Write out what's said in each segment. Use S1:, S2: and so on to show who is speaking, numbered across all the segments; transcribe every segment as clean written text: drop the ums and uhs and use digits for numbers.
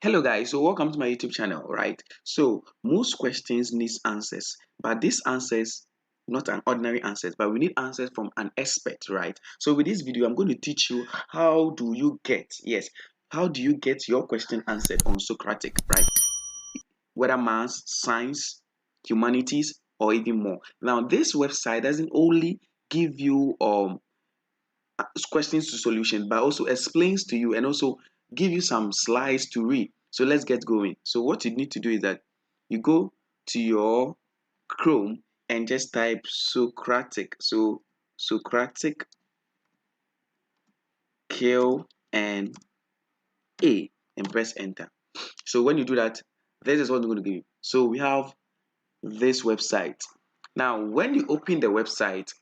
S1: Hello guys, so welcome to my YouTube channel, right? So most questions needs answers, but these answers not an ordinary answers, but we need answers from an expert, right? So with this video, I'm going to teach you how do you get your question answered on Socratic, right? Whether maths, science, humanities, or even more. Now, this website doesn't only give you questions to solutions, but also explains to you and also give you some slides to read. So let's get going. So what you need to do is that you go to your Chrome and just type Socratic. So Socratic Q and A and press enter. So when you do that, this is what I'm going to give you. So we have this website. Now, when you open the website,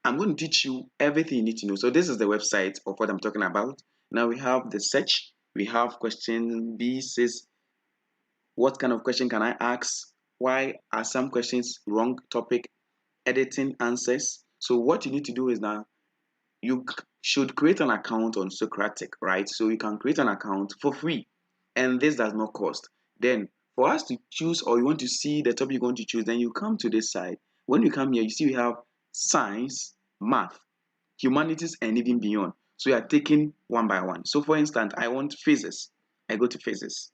S1: I'm going to teach you everything you need to know. So this is the website of what I'm talking about. Now we have the search. We have question B says, what kind of question can I ask? Why are some questions wrong topic? Editing answers. So what you need to do is now you should create an account on Socratic, right? So you can create an account for free, and this does not cost. Then for us to choose, or you want to see the topic you want to choose, then you come to this side. When you come here, you see we have science, math, humanities, and even beyond. So you are taking one by one. So for instance, I want physics. I go to physics.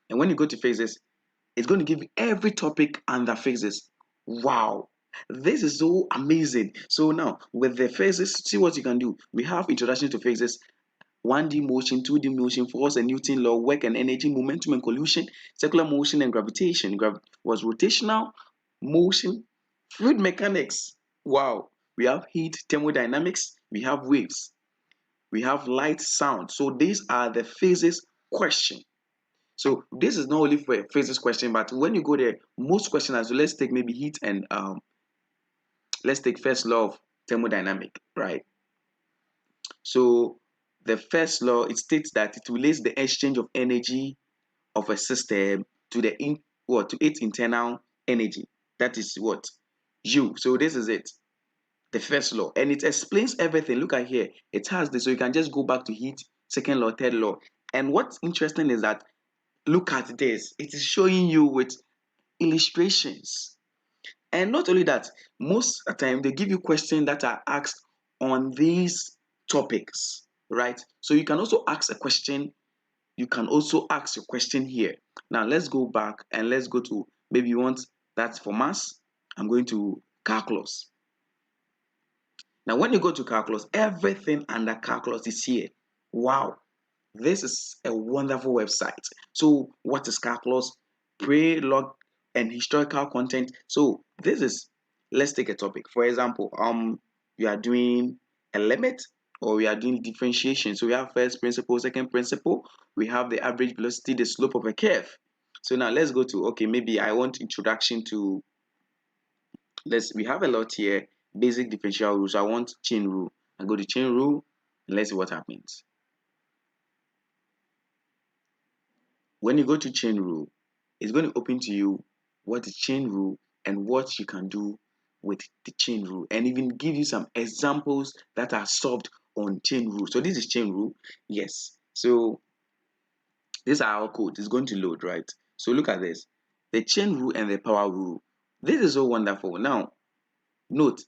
S1: And when you go to physics, it's going to give you every topic under physics. Wow. This is so amazing. So now with the physics, see what you can do. We have introduction to physics, 1D motion, 2D motion, force and Newton law, work and energy, momentum and collision, circular motion and gravitation. Was rotational motion, fluid mechanics. Wow. We have heat, thermodynamics, we have waves, we have light, sound. So these are the physics question. So this is not only for a physics question, but when you go there, most questions. So let's take maybe heat and let's take first law of thermodynamic, right? So the first law, it states that it relates the exchange of energy of a system to to its internal energy. That is what U. So this is it, the first law, and it explains everything. Look at here, it has this, so you can just go back to heat, second law, third law. And what's interesting is that look at this, it is showing you with illustrations. And not only that, most of the time they give you questions that are asked on these topics, right? So you can also ask a question, you can also ask your question here. Now let's go back and let's go to, maybe you want that for maths. I'm going to calculus. Now when you go to calculus, everything under calculus is here. Wow, this is a wonderful website. So what is calculus? Pre, log, and historical content. So this is, let's take a topic. For example, we are doing a limit, or we are doing differentiation. So we have first principle, second principle. We have the average velocity, the slope of a curve. So now let's go to, okay, maybe I want introduction to, we have a lot here. Basic differential rules. So I want chain rule. I go to chain rule, and let's see what happens. When you go to chain rule, it's going to open to you what is chain rule and what you can do with the chain rule, and even give you some examples that are solved on chain rule. So this is chain rule. Yes. So this is our code. It's going to load, right? So look at this. The chain rule and the power rule. This is so wonderful. Now, note,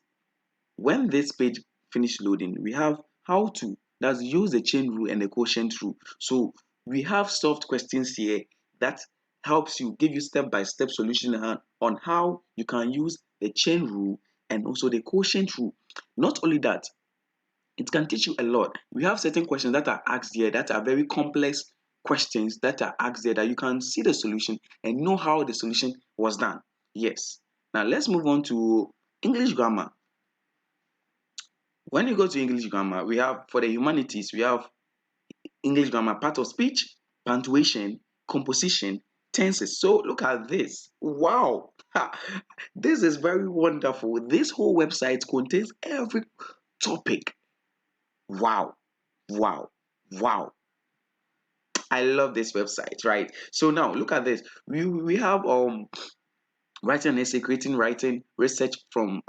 S1: when this page finish loading, we have how to, that's use the chain rule and the quotient rule. So we have solved questions here that helps you, give you step-by-step solution on how you can use the chain rule and also the quotient rule. Not only that, it can teach you a lot. We have certain questions that are asked here that are very complex questions that are asked there that you can see the solution and know how the solution was done. Yes. Now let's move on to English grammar. When you go to English grammar, we have, for the humanities, we have English grammar, part of speech, punctuation, composition, tenses. So look at this. Wow. This is very wonderful. This whole website contains every topic. Wow. Wow. Wow. I love this website, right? So now look at this. We have writing an essay, creating writing, research from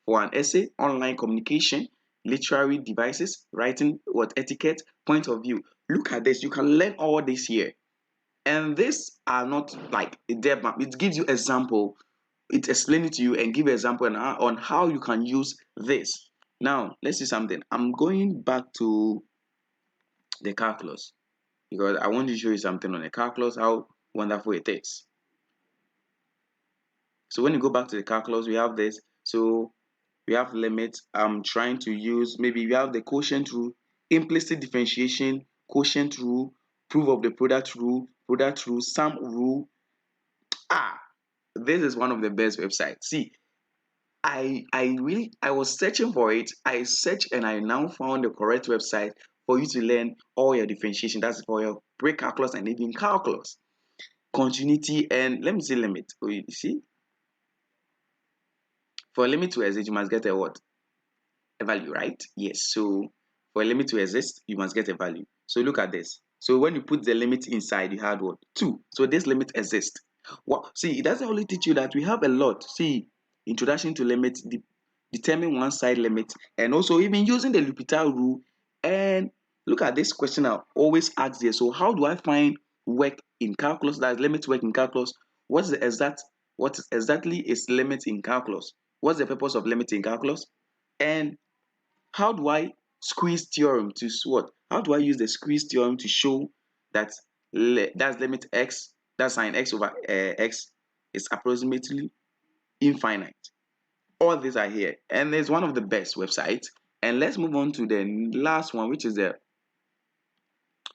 S1: for an essay, online communication, literary devices, writing, what etiquette, point of view. Look at this. You can learn all this here. And these are not like a depth map. It gives you example. It explains it to you and give example on how you can use this. Now, let's see something. I'm going back to the calculus because I want to show you something on the calculus, how wonderful it is. So when you go back to the calculus, we have this. So we have limits. I'm trying to use, maybe we have the quotient rule, implicit differentiation, quotient rule, proof of the product rule, sum rule. Ah, this is one of the best websites. See, I was searching for it. I searched and I now found the correct website for you to learn all your differentiation. That's for your pre-calculus and even calculus, continuity, and let me see limit. Oh, you see, for a limit to exist, you must get a what? A value, right? Yes. So for a limit to exist, you must get a value. So look at this. So when you put the limit inside, you had what? 2. So this limit exists. Well, see, it doesn't only teach you that. We have a lot. See, introduction to limits, determine one side limit, and also even using the L'Hopital rule. And look at this question I always ask there. So how do I find work in calculus? That limit work in calculus. What exactly is limit in calculus? What's the purpose of limit in calculus? And how do I squeeze theorem to what? How do I use the squeeze theorem to show that that's limit x, that sine x over x is approximately infinite? All these are here, and it's one of the best websites. And let's move on to the last one, which is the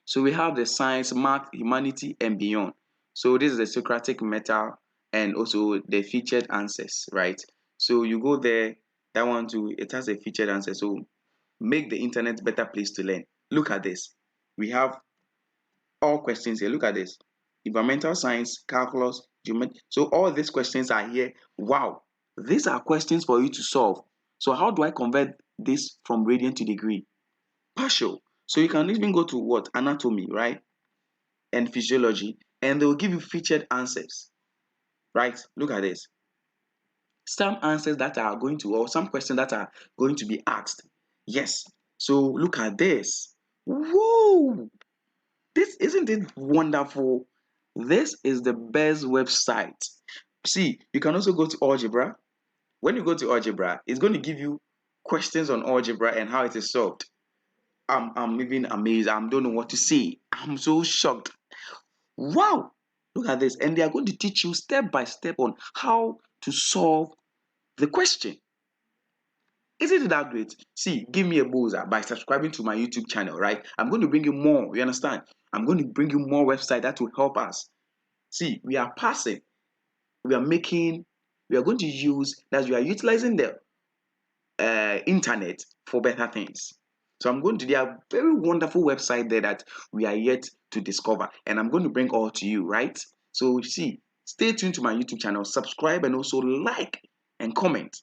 S1: so we have the science, math, humanity, and beyond. So this is the Socratic meta and also the featured answers, right? So you go there, that one too, it has a featured answer. So make the internet better place to learn. Look at this. We have all questions here. Look at this. Environmental science, calculus, geometry. So all these questions are here. Wow. These are questions for you to solve. So how do I convert this from radian to degree? Partial. So you can even go to what? Anatomy, right? And physiology. And they will give you featured answers. Right? Look at this. Some answers that are going to, or some questions that are going to be asked. Yes. So look at this. Whoa! This isn't it wonderful? This is the best website. See, you can also go to algebra. When you go to algebra, it's going to give you questions on algebra and how it is solved. I'm even amazed. I don't know what to say. I'm so shocked. Wow! Look at this. And they are going to teach you step by step on how to solve the question. Isn't it that great? See, give me a boozer by subscribing to my YouTube channel, right? I'm going to bring you more. You understand? I'm going to bring you more websites that will help us. See, we are passing. We are making. We are going to use that. We are utilizing the internet for better things. So I'm going to. There are very wonderful website there that we are yet to discover, and I'm going to bring all to you, right? So see, stay tuned to my YouTube channel, subscribe, and also like and comment.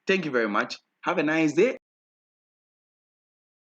S1: Thank you very much. Have a nice day.